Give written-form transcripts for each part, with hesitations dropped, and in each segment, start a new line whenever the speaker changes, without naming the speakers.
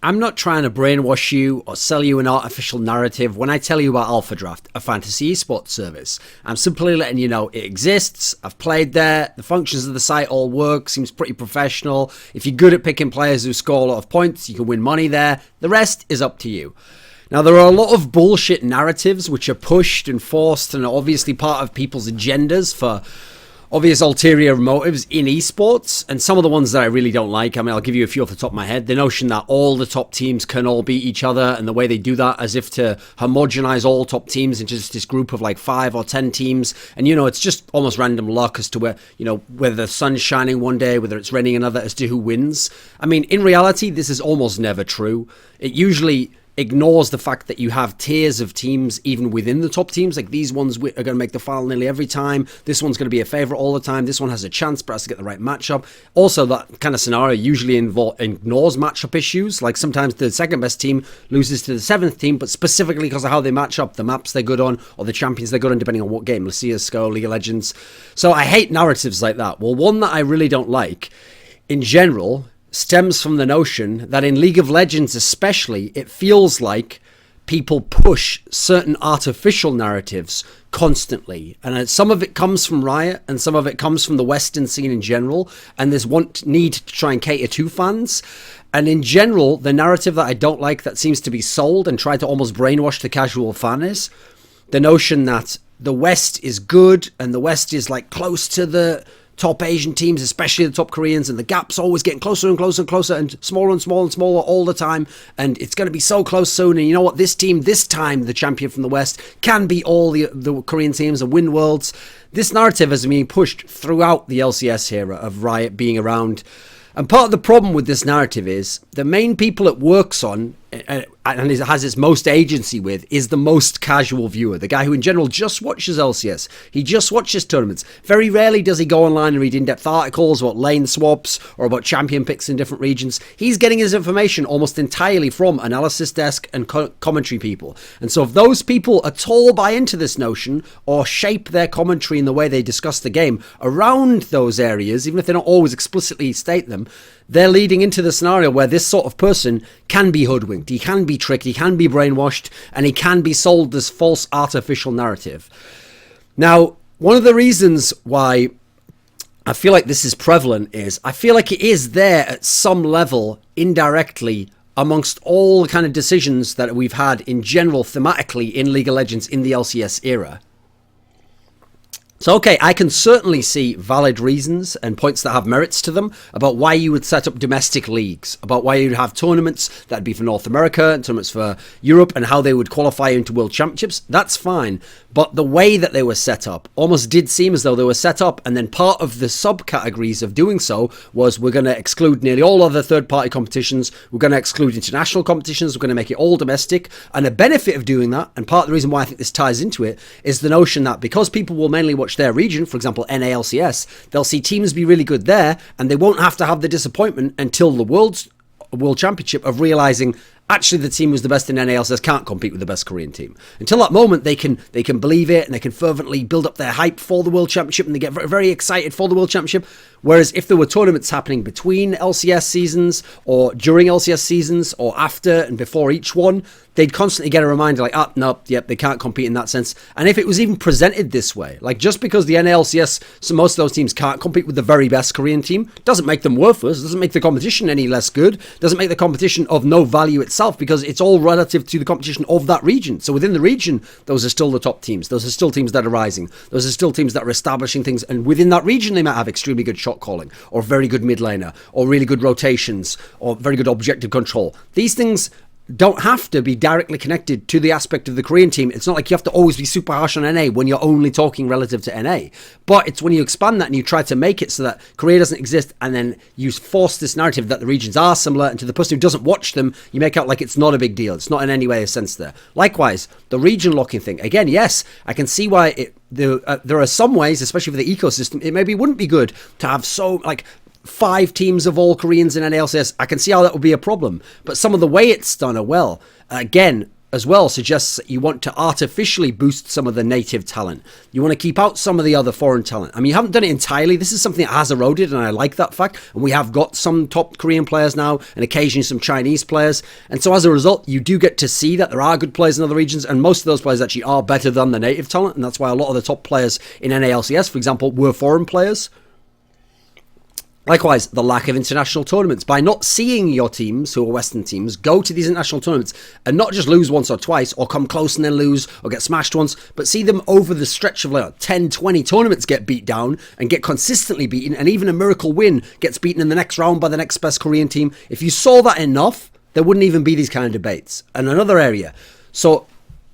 I'm not trying to brainwash you or sell you an artificial narrative when I tell you about Alpha Draft, a fantasy esports service. I'm simply letting you know it exists. I've played there. The functions of the site all work. Seems pretty professional. If you're good at picking players who score a lot of points, you can win money there. The rest is up to you. Now, there are a lot of bullshit narratives which are pushed and forced and are obviously part of people's agendas for obvious ulterior motives in esports, and some of the ones that I really don't like. I mean, I'll give you a few off the top of my head. The notion that all the top teams can all beat each other, and the way they do that as if to homogenize all top teams into just this group of like 5 or 10 teams. And, it's just almost random luck as to where, whether the sun's shining one day, whether it's raining another, as to who wins. I mean, in reality, this is almost never true. It usually ignores the fact that you have tiers of teams even within the top teams. Like, these ones are going to make the final nearly every time. This one's going to be a favorite all the time. This one has a chance but has to get the right matchup. Also, that kind of scenario usually ignores matchup issues. Like, sometimes the second best team loses to the 7th team, but specifically because of how they match up, the maps they're good on, or the champions they're good on, depending on what game. Let's see, CSGO, League of Legends. So I hate narratives like that. Well, one that I really don't like in general stems from the notion that in League of Legends especially, it feels like people push certain artificial narratives constantly. And some of it comes from Riot, and some of it comes from the Western scene in general, and there's one need to try and cater to fans. And in general, the narrative that I don't like that seems to be sold and try to almost brainwash the casual fan is the notion that the West is good, and the West is like close to the top Asian teams, especially the top Koreans, and the gap's always getting closer and closer and closer and smaller and smaller and smaller all the time, and it's going to be so close soon. And you know what, this team, this time, the champion from the West, can beat all the Korean teams and win worlds. This narrative has been pushed throughout the LCS era of Riot being around, and part of the problem with this narrative is the main people it works on and it has its most agency with is the most casual viewer, the guy who in general just watches LCS. He just watches tournaments. Very rarely does he go online and read in-depth articles about lane swaps or about champion picks in different regions. He's getting his information almost entirely from analysis desk and commentary people. And so if those people at all buy into this notion or shape their commentary in the way they discuss the game around those areas, even if they don't always explicitly state them, they're leading into the scenario where this sort of person can be hoodwinked, he can be tricked, he can be brainwashed, and he can be sold this false artificial narrative. Now, one of the reasons why I feel like this is prevalent is I feel like it is there at some level indirectly amongst all the kind of decisions that we've had in general thematically in League of Legends in the LCS era. So, okay, I can certainly see valid reasons and points that have merits to them about why you would set up domestic leagues, about why you'd have tournaments that'd be for North America and tournaments for Europe and how they would qualify into World Championships. That's fine. But the way that they were set up almost did seem as though they were set up, and then part of the subcategories of doing so was we're going to exclude nearly all other third-party competitions, we're going to exclude international competitions, we're going to make it all domestic. And the benefit of doing that, and part of the reason why I think this ties into it, is the notion that because people will mainly watch their region, for example NALCS, they'll see teams be really good there, and they won't have to have the disappointment until the World Championship of realizing actually the team who's the best in NALCS can't compete with the best Korean team. Until that moment, they can believe it, and they can fervently build up their hype for the World Championship, and they get very, very excited for the World Championship. Whereas if there were tournaments happening between LCS seasons, or during LCS seasons, or after and before each one, they'd constantly get a reminder like, they can't compete in that sense. And if it was even presented this way, like just because the NALCS, so most of those teams can't compete with the very best Korean team, doesn't make them worthless, doesn't make the competition any less good, doesn't make the competition of no value itself, because it's all relative to the competition of that region. So within the region, those are still the top teams. Those are still teams that are rising. Those are still teams that are establishing things. And within that region, they might have extremely good shot calling, or very good mid laner, or really good rotations, or very good objective control. These things don't have to be directly connected to the aspect of the Korean team. It's not like you have to always be super harsh on NA when you're only talking relative to NA. But it's when you expand that and you try to make it so that Korea doesn't exist, and then you force this narrative that the regions are similar, and to the person who doesn't watch them, you make out like it's not a big deal. It's not in any way a sense there. Likewise, the region locking thing. Again, yes, I can see why there are some ways, especially for the ecosystem, it maybe wouldn't be good to have 5 teams of all Koreans in NALCS. I can see how that would be a problem. But some of the way it's done are well. Again, as well suggests that you want to artificially boost some of the native talent. You want to keep out some of the other foreign talent. I mean, you haven't done it entirely. This is something that has eroded, and I like that fact. And we have got some top Korean players now, and occasionally some Chinese players. And so as a result, you do get to see that there are good players in other regions, and most of those players actually are better than the native talent. And that's why a lot of the top players in NALCS, for example, were foreign players. Likewise, the lack of international tournaments. By not seeing your teams, who are Western teams, go to these international tournaments and not just lose once or twice, or come close and then lose, or get smashed once, but see them over the stretch of like 10, 20 tournaments get beat down and get consistently beaten, and even a miracle win gets beaten in the next round by the next best Korean team. If you saw that enough, there wouldn't even be these kind of debates. And another area. So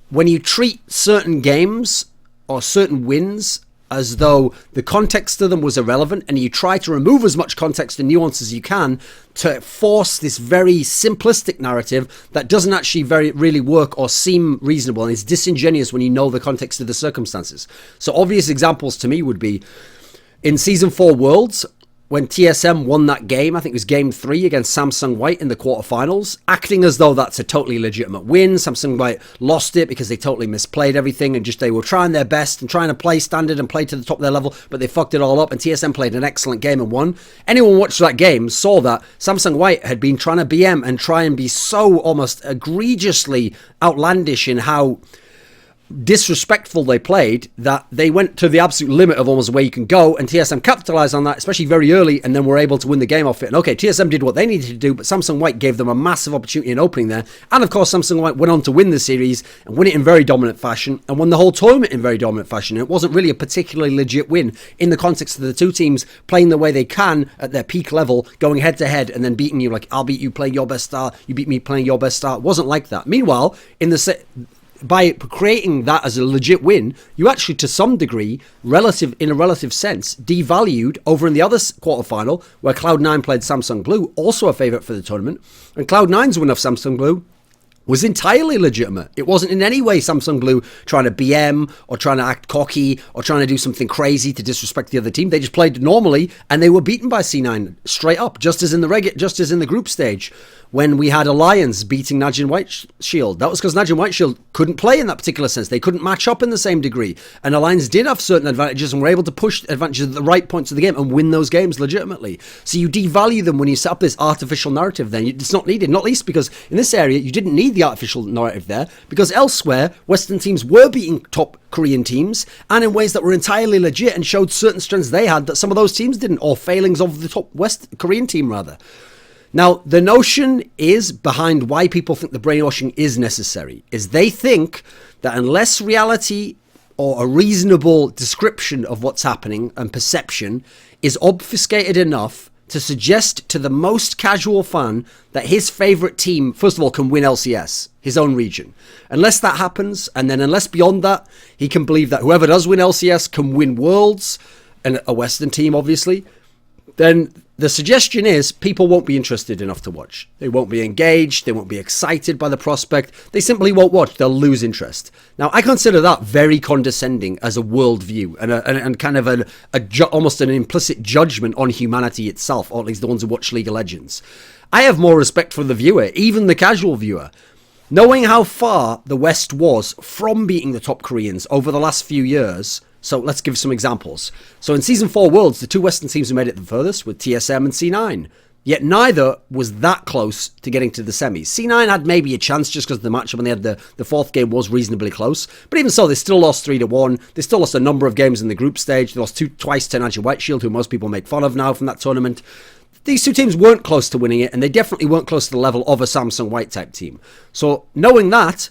when you treat certain games or certain wins as though the context of them was irrelevant, and you try to remove as much context and nuance as you can to force this very simplistic narrative that doesn't actually really work or seem reasonable, and is disingenuous when you know the context of the circumstances. So obvious examples to me would be in Season 4 Worlds, when TSM won that game, I think it was Game 3 against Samsung White in the quarterfinals, acting as though that's a totally legitimate win. Samsung White lost it because they totally misplayed everything, and just they were trying their best and trying to play standard and play to the top of their level, but they fucked it all up, and TSM played an excellent game and won. Anyone watched that game saw that Samsung White had been trying to BM and try and be so almost egregiously outlandish in how disrespectful they played, that they went to the absolute limit of almost where you can go, and TSM capitalized on that, especially very early, and then were able to win the game off it. And okay, TSM did what they needed to do, but Samsung White gave them a massive opportunity in opening there, and of course Samsung White went on to win the series and win it in very dominant fashion, and won the whole tournament in very dominant fashion. And it wasn't really a particularly legit win in the context of the two teams playing the way they can at their peak level, going head to head and then beating you, like, I'll beat you playing your best star, you beat me playing your best star. It wasn't like that. Meanwhile, by creating that as a legit win, you actually, to some degree, in a relative sense, devalued over in the other quarterfinal, where Cloud9 played Samsung Blue, also a favourite for the tournament, and Cloud9's win of Samsung Blue was entirely legitimate. It wasn't in any way Samsung Blue trying to BM or trying to act cocky or trying to do something crazy to disrespect the other team. They just played normally, and they were beaten by C9 straight up, just as in the group stage when we had Alliance beating Najin White Shield. That was because Najin White Shield couldn't play in that particular sense. They couldn't match up in the same degree, and Alliance did have certain advantages and were able to push advantages at the right points of the game and win those games legitimately. So you devalue them when you set up this artificial narrative. Then it's not needed, not least because in this area you didn't need the artificial narrative there, because elsewhere Western teams were beating top Korean teams, and in ways that were entirely legit and showed certain strengths they had that some of those teams didn't, or failings of the top West Korean team rather. Now, the notion is behind why people think the brainwashing is necessary, is they think that unless reality or a reasonable description of what's happening and perception is obfuscated enough to suggest to the most casual fan that his favourite team, first of all, can win LCS, his own region. Unless that happens, and then unless beyond that, he can believe that whoever does win LCS can win Worlds, and a Western team, obviously, then the suggestion is people won't be interested enough to watch. They won't be engaged. They won't be excited by the prospect. They simply won't watch. They'll lose interest. Now, I consider that very condescending as a worldview and kind of almost an implicit judgment on humanity itself, or at least the ones who watch League of Legends. I have more respect for the viewer, even the casual viewer. Knowing how far the West was from beating the top Koreans over the last few years. So let's give some examples. So in Season 4 Worlds, the two Western teams who made it the furthest were TSM and C9. Yet neither was that close to getting to the semis. C9 had maybe a chance just because of the matchup, and they had the fourth game was reasonably close. But even so, they still lost 3-1. They still lost a number of games in the group stage. They lost twice to Najin White Shield, who most people make fun of now from that tournament. These two teams weren't close to winning it, and they definitely weren't close to the level of a Samsung White type team. So knowing that,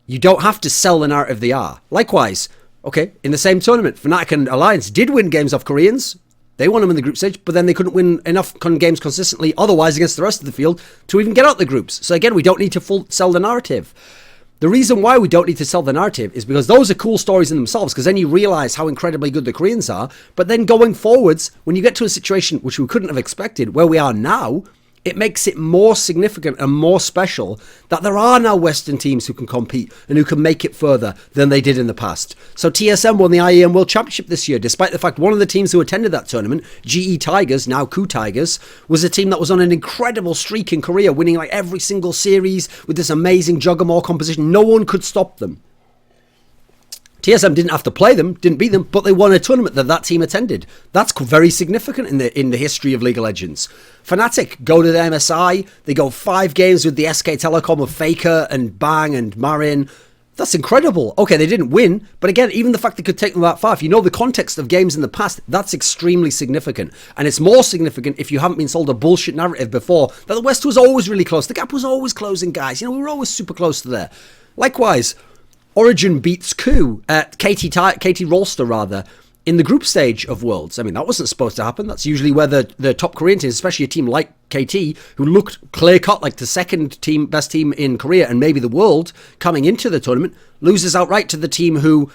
you don't have to sell the narrative they are. Likewise, okay, in the same tournament, Fnatic and Alliance did win games off Koreans. They won them in the group stage, but then they couldn't win enough games consistently otherwise against the rest of the field to even get out the groups. So again, we don't need to sell the narrative. The reason why we don't need to sell the narrative is because those are cool stories in themselves, because then you realize how incredibly good the Koreans are. But then going forwards, when you get to a situation which we couldn't have expected, where we are now, it makes it more significant and more special that there are now Western teams who can compete and who can make it further than they did in the past. So TSM won the IEM World Championship this year, despite the fact one of the teams who attended that tournament, GE Tigers, now Ku Tigers, was a team that was on an incredible streak in Korea, winning like every single series with this amazing Juggernaut composition. No one could stop them. TSM didn't have to play them, didn't beat them, but they won a tournament that team attended. That's very significant in the history of League of Legends. Fnatic go to the MSI, they go 5 games with the SK Telecom of Faker and Bang and Marin. That's incredible. Okay, they didn't win, but again, even the fact they could take them that far, if you know the context of games in the past, that's extremely significant. And it's more significant if you haven't been sold a bullshit narrative before that the West was always really close. The gap was always closing, guys. You know, we were always super close to there. Likewise, Origin beats KT Rolster rather, in the group stage of Worlds. I mean, that wasn't supposed to happen. That's usually where the top Korean teams, especially a team like KT, who looked clear-cut like the second team, best team in Korea and maybe the world coming into the tournament, loses outright to the team who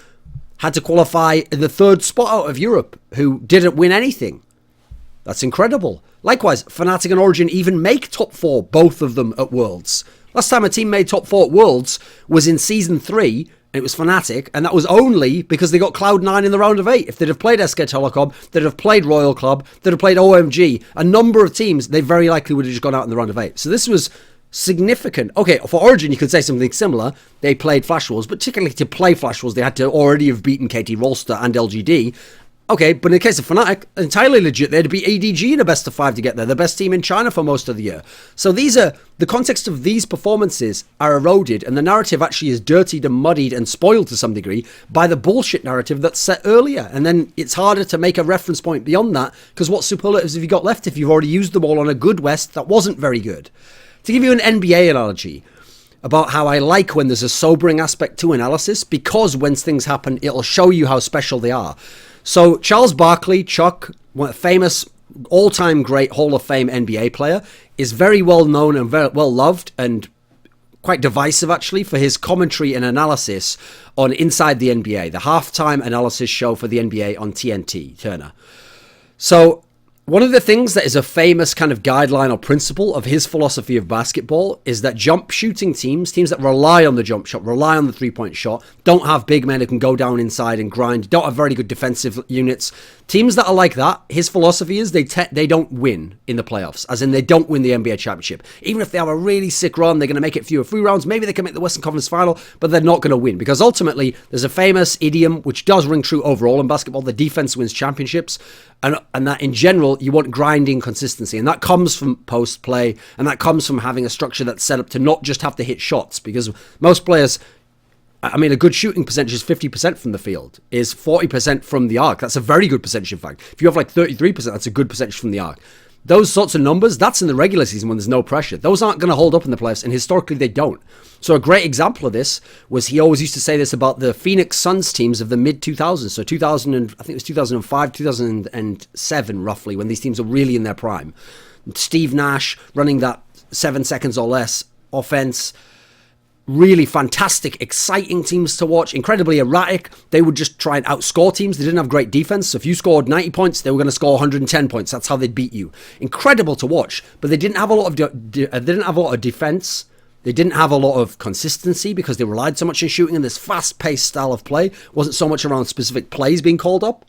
had to qualify in the 3rd spot out of Europe, who didn't win anything. That's incredible. Likewise, Fnatic and Origin even make top 4, both of them at Worlds. Last time a team made top 4 at Worlds was in Season 3, and it was Fnatic, and that was only because they got Cloud9 in the round of 8. If they'd have played SK Telecom, they'd have played Royal Club, they'd have played OMG. A number of teams, they very likely would have just gone out in the round of 8. So this was significant. Okay, for Origin, you could say something similar. They played Flash Wars, but particularly to play Flash Wars, they had to already have beaten KT Rolster and LGD. Okay, but in the case of Fnatic, entirely legit, they had to beat ADG in a best of 5 to get there, the best team in China for most of the year. So the context of these performances are eroded, and the narrative actually is dirtied and muddied and spoiled to some degree by the bullshit narrative that's set earlier. And then it's harder to make a reference point beyond that, because what superlatives have you got left if you've already used them all on a good West that wasn't very good? To give you an NBA analogy about how I like when there's a sobering aspect to analysis, because when things happen, it'll show you how special they are. So Charles Barkley, Chuck, a famous all-time great Hall of Fame NBA player, is very well known and very well loved and quite divisive actually for his commentary and analysis on Inside the NBA, the halftime analysis show for the NBA on TNT, Turner. So one of the things that is a famous kind of guideline or principle of his philosophy of basketball is that jump shooting teams that rely on the jump shot, rely on the three-point shot, don't have big men who can go down inside and grind, don't have very good defensive units. Teams that are like that, his philosophy is they don't win in the playoffs, as in they don't win the NBA championship. Even if they have a really sick run, they're going to make it fewer free rounds, maybe they can make the Western Conference final, but they're not going to win. Because ultimately, there's a famous idiom, which does ring true overall in basketball, the defense wins championships, and that in general, you want grinding consistency. And that comes from post play, and that comes from having a structure that's set up to not just have to hit shots, because most players, I mean, a good shooting percentage is 50% from the field, is 40% from the arc. That's a very good percentage, in fact. If you have like 33%, that's a good percentage from the arc. Those sorts of numbers, that's in the regular season when there's no pressure. Those aren't going to hold up in the playoffs, and historically they don't. So a great example of this was, he always used to say this about the Phoenix Suns teams of the mid-2000s. So 2000, I think it was 2005, 2007 roughly, when these teams were really in their prime. Steve Nash running that 7 seconds or less offense. Really fantastic, exciting teams to watch, incredibly erratic. They would just try and outscore teams. They didn't have great defense. So if you scored 90 points, they were going to score 110 points. That's how they'd beat you. Incredible to watch, but they didn't have a lot of defense. They didn't have a lot of consistency because they relied so much on shooting, and this fast-paced style of play wasn't so much around specific plays being called up.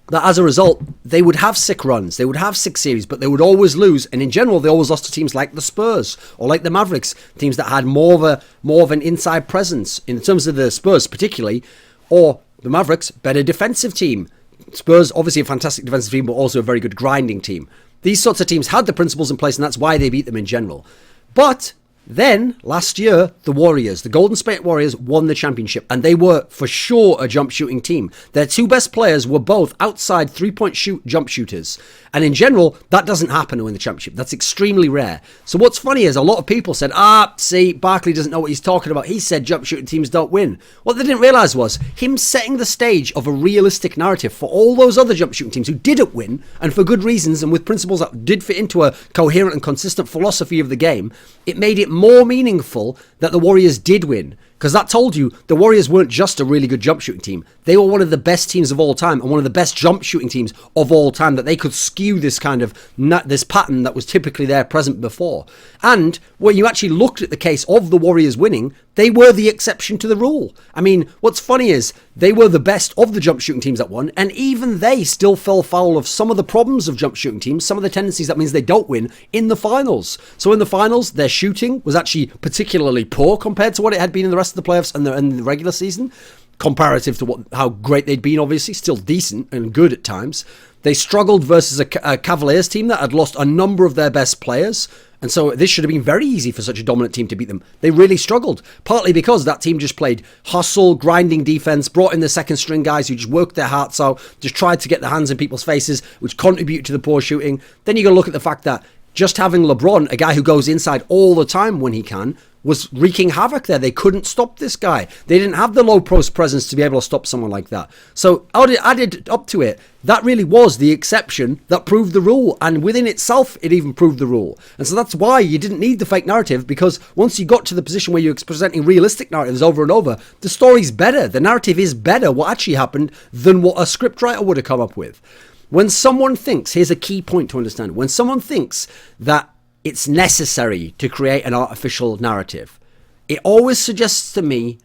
That as a result, they would have sick runs, they would have sick series, but they would always lose. And in general, they always lost to teams like the Spurs or like the Mavericks, teams that had more of an inside presence. In terms of the Spurs particularly, or the Mavericks, better defensive team. Spurs, obviously a fantastic defensive team, but also a very good grinding team. These sorts of teams had the principles in place, and that's why they beat them in general. But then, last year, the Warriors, the Golden State Warriors, won the championship, and they were for sure a jump shooting team. Their two best players were both outside three-point jump shooters. And in general, that doesn't happen to win the championship. That's extremely rare. So what's funny is a lot of people said, see, Barkley doesn't know what he's talking about. He said jump shooting teams don't win. What they didn't realize was him setting the stage of a realistic narrative for all those other jump shooting teams who didn't win, and for good reasons, and with principles that did fit into a coherent and consistent philosophy of the game. It made it more meaningful that the Warriors did win, Because that told you the Warriors weren't just a really good jump shooting team. They were one of the best teams of all time and one of the best jump shooting teams of all time, that they could skew this kind of this pattern that was typically there present before. And when you actually looked at the case of the Warriors winning, they were the exception to the rule. I mean, what's funny is they were the best of the jump shooting teams that won, and even they still fell foul of some of the problems of jump shooting teams, some of the tendencies that means they don't win in the finals. So in the finals, their shooting was actually particularly poor compared to what it had been in the rest of the playoffs and the regular season, comparative to how great they'd been, obviously, still decent and good at times. They struggled versus a Cavaliers team that had lost a number of their best players. And so this should have been very easy for such a dominant team to beat them. They really struggled, partly because that team just played hustle, grinding defense, brought in the second string guys who just worked their hearts out, just tried to get their hands in people's faces, which contributed to the poor shooting. Then you got to look at the fact that just having LeBron, a guy who goes inside all the time when he can, was wreaking havoc there. They couldn't stop this guy. They didn't have the low post presence to be able to stop someone like that. So added up to it, that really was the exception that proved the rule. And within itself, it even proved the rule. And so that's why you didn't need the fake narrative, because once you got to the position where you're presenting realistic narratives over and over, the story's better. The narrative is better, what actually happened, than what a scriptwriter would have come up with. When someone thinks, here's a key point to understand, when someone thinks that it's necessary to create an artificial narrative, it always suggests to me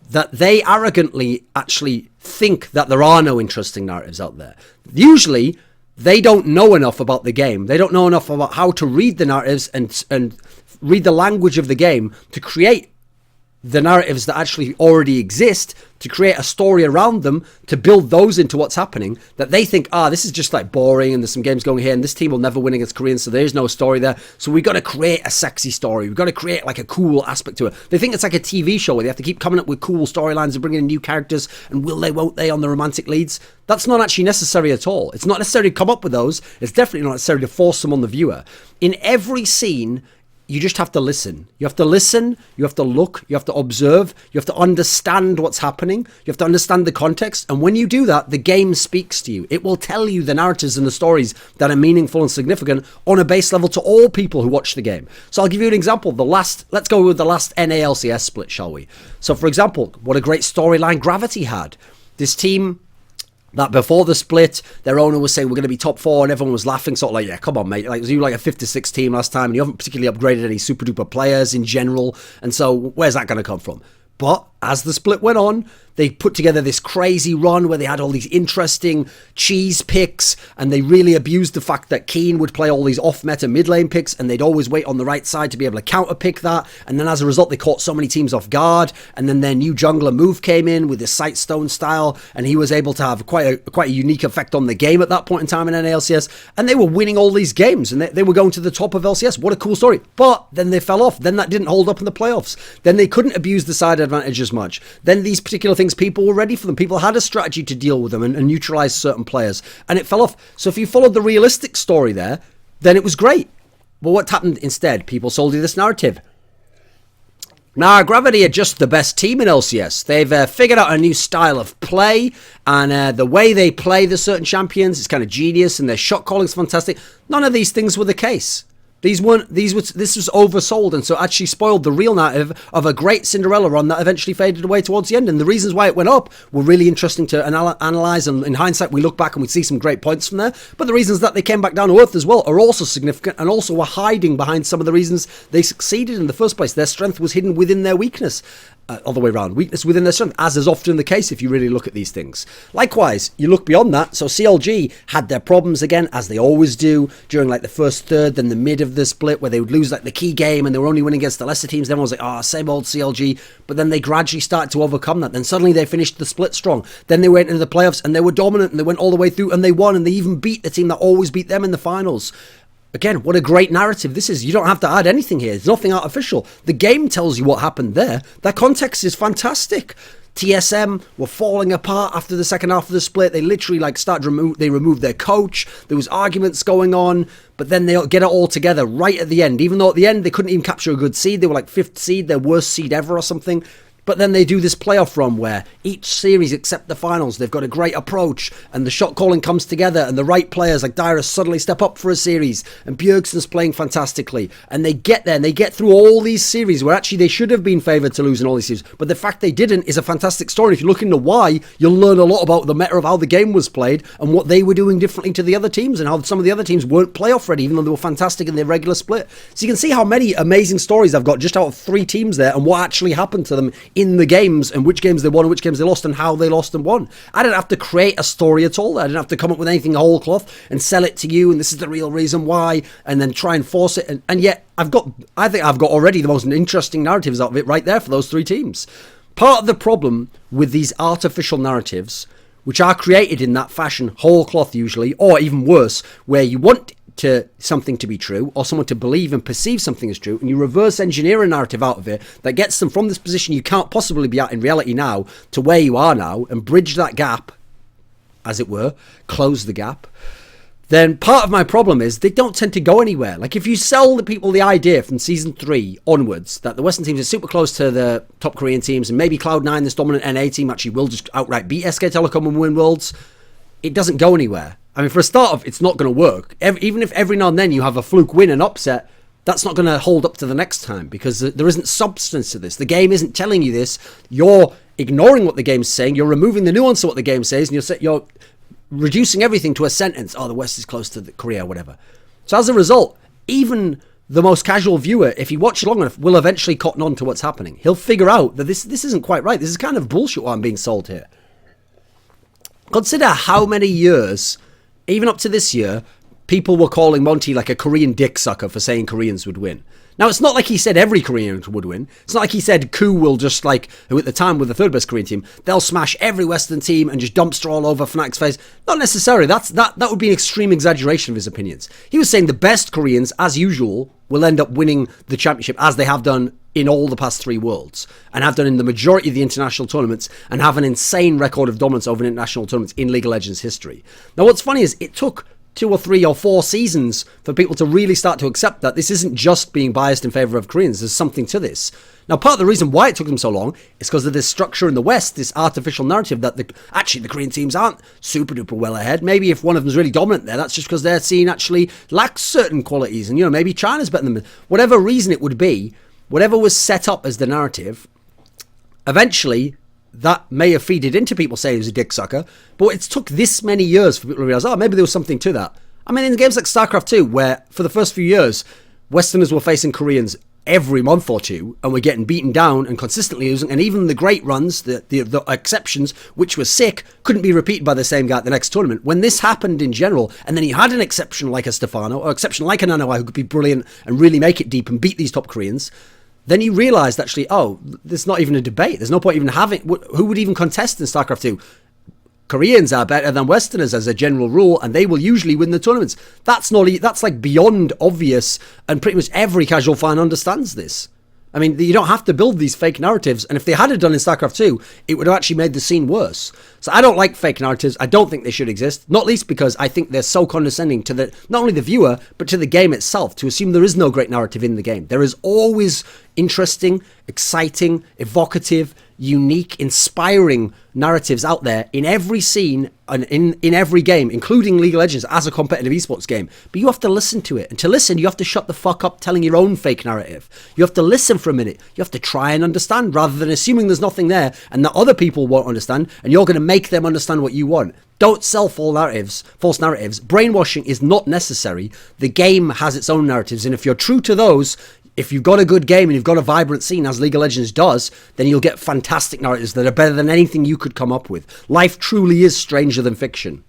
that they arrogantly actually think that there are no interesting narratives out there. Usually, they don't know enough about the game. They don't know enough about how to read the narratives and read the language of the game to create the narratives that actually already exist, to create a story around them, to build those into what's happening, that they think, this is just like boring and there's some games going here and this team will never win against Koreans, so there's no story there. So we've got to create a sexy story. We've got to create like a cool aspect to it. They think it's like a TV show where they have to keep coming up with cool storylines and bringing in new characters and will they, won't they on the romantic leads. That's not actually necessary at all. It's not necessary to come up with those. It's definitely not necessary to force them on the viewer. In every scene, you just have to listen. You have to listen, you have to look, you have to observe, you have to understand what's happening, you have to understand the context, and when you do that, the game speaks to you. It will tell you the narratives and the stories that are meaningful and significant on a base level to all people who watch the game. So I'll give you an example. Let's go with the last NALCS split, shall we? So for example, what a great storyline Gravity had. This team that before the split, their owner was saying, we're going to be top 4, and everyone was laughing, sort of like, yeah, come on, mate. Like, you were like a 56 team last time, and you haven't particularly upgraded any super duper players in general, and so where's that going to come from? But as the split went on, they put together this crazy run where they had all these interesting cheese picks, and they really abused the fact that Keen would play all these off-meta mid-lane picks, and they'd always wait on the right side to be able to counter-pick that, and then as a result, they caught so many teams off guard, and then their new jungler Move came in with his Sightstone style, and he was able to have quite a unique effect on the game at that point in time in NALCS, and they were winning all these games, and they were going to the top of LCS. What a cool story. But then they fell off. Then that didn't hold up in the playoffs. Then they couldn't abuse the side advantage as much. Then these particular things, people were ready for them. People had a strategy to deal with them and neutralize certain players, and it fell off. So if you followed the realistic story there, then it was great. But what happened instead? People sold you this narrative. Now, Gravity are just the best team in LCS. They've figured out a new style of play, and the way they play the certain champions is kind of genius, and their shot calling is fantastic. None of these things were the case. This was oversold, and so actually spoiled the real narrative of a great Cinderella run that eventually faded away towards the end. And the reasons why it went up were really interesting to analyze, and in hindsight we look back and we see some great points from there. But the reasons that they came back down to earth as well are also significant, and also were hiding behind some of the reasons they succeeded in the first place. Their strength was hidden within their weakness. All the way around. Weakness within their strength, as is often the case if you really look at these things. Likewise, you look beyond that. So CLG had their problems again, as they always do, during like the first third, then the mid of the split, where they would lose like the key game and they were only winning against the lesser teams. Then everyone was like, same old CLG. But then they gradually started to overcome that. Then suddenly they finished the split strong. Then they went into the playoffs and they were dominant, and they went all the way through and they won, and they even beat the team that always beat them in the finals. Again, what a great narrative this is. You don't have to add anything here. There's nothing artificial. The game tells you what happened there. That context is fantastic. TSM were falling apart after the second half of the split. They literally they removed their coach. There was arguments going on, but then they get it all together right at the end. Even though at the end they couldn't even capture a good seed. They were like 5th seed, their worst seed ever or something. But then they do this playoff run where each series except the finals, they've got a great approach and the shot calling comes together and the right players like Dyrus suddenly step up for a series and Bjergsen's playing fantastically. And they get there and they get through all these series where actually they should have been favoured to lose in all these series. But the fact they didn't is a fantastic story. If you look into why, you'll learn a lot about the meta of how the game was played and what they were doing differently to the other teams and how some of the other teams weren't playoff ready even though they were fantastic in their regular split. So you can see how many amazing stories I've got just out of 3 teams there and what actually happened to them in the games and which games they won and which games they lost and how they lost and won. I didn't have to create a story at all. I didn't have to come up with anything whole cloth and sell it to you and this is the real reason why and then try and force it. And yet I think I've got already the most interesting narratives out of it right there for those 3 teams. Part of the problem with these artificial narratives, which are created in that fashion, whole cloth usually, or even worse, where you want something to be true or someone to believe and perceive something as true and you reverse engineer a narrative out of it that gets them from this position you can't possibly be at in reality now to where you are now and bridge that gap, as it were, close the gap, then part of my problem is they don't tend to go anywhere. Like if you sell the people the idea from season 3 onwards that the Western teams are super close to the top Korean teams and maybe Cloud9, this dominant NA team, actually will just outright beat SK Telecom and win Worlds, it doesn't go anywhere. I mean, for a start off, it's not going to work. Even if every now and then you have a fluke win and upset, that's not going to hold up to the next time because there isn't substance to this. The game isn't telling you this. You're ignoring what the game's saying. You're removing the nuance of what the game says, and you're reducing everything to a sentence. Oh, the West is close to Korea, or whatever. So as a result, even the most casual viewer, if he watches long enough, will eventually cotton on to what's happening. He'll figure out that this isn't quite right. This is kind of bullshit what I'm being sold here. Consider how many years, even up to this year, people were calling Monty like a Korean dick sucker for saying Koreans would win. Now, it's not like he said every Korean would win. It's not like he said Koo will just who at the time were the 3rd best Korean team, they'll smash every Western team and just dumpster all over Fnatic's face. Not necessarily. That would be an extreme exaggeration of his opinions. He was saying the best Koreans, as usual, will end up winning the championship as they have done in all the past 3 Worlds and have done in the majority of the international tournaments and have an insane record of dominance over international tournaments in League of Legends history. Now, what's funny is it took 2 or 3 or 4 seasons for people to really start to accept that this isn't just being biased in favour of Koreans. There's something to this. Now, part of the reason why it took them so long is because of this structure in the West, this artificial narrative that the Korean teams aren't super duper well ahead. Maybe if one of them's really dominant there, that's just because their scene actually lacks certain qualities. And, maybe China's better than them. Whatever reason it would be, whatever was set up as the narrative, eventually that may have feeded into people saying he was a dick sucker, but it took this many years for people to realise, maybe there was something to that. I mean, in games like StarCraft 2, where for the first few years, Westerners were facing Koreans every month or two, and were getting beaten down and consistently losing, and even the great runs, the exceptions, which were sick, couldn't be repeated by the same guy at the next tournament. When this happened in general, and then you had an exception like a Stefano, or exception like an Nanowai who could be brilliant and really make it deep and beat these top Koreans, then you realised actually, there's not even a debate. There's no point even having, who would even contest in StarCraft 2? Koreans are better than Westerners as a general rule, and they will usually win the tournaments. That's like beyond obvious, and pretty much every casual fan understands this. I mean, you don't have to build these fake narratives, and if they had it done in StarCraft 2, it would have actually made the scene worse. So I don't like fake narratives. I don't think they should exist, not least because I think they're so condescending to not only the viewer, but to the game itself, to assume there is no great narrative in the game. There is always interesting, exciting, evocative, unique, inspiring narratives out there in every scene and in every game, including League of Legends as a competitive esports game. But you have to listen to it. And to listen, you have to shut the fuck up telling your own fake narrative. You have to listen for a minute. You have to try and understand rather than assuming there's nothing there and that other people won't understand and you're going to make them understand what you want. Don't sell false narratives. Brainwashing is not necessary. The game has its own narratives, and if you're true to those, if you've got a good game and you've got a vibrant scene, as League of Legends does, then you'll get fantastic narratives that are better than anything you could come up with. Life truly is stranger than fiction.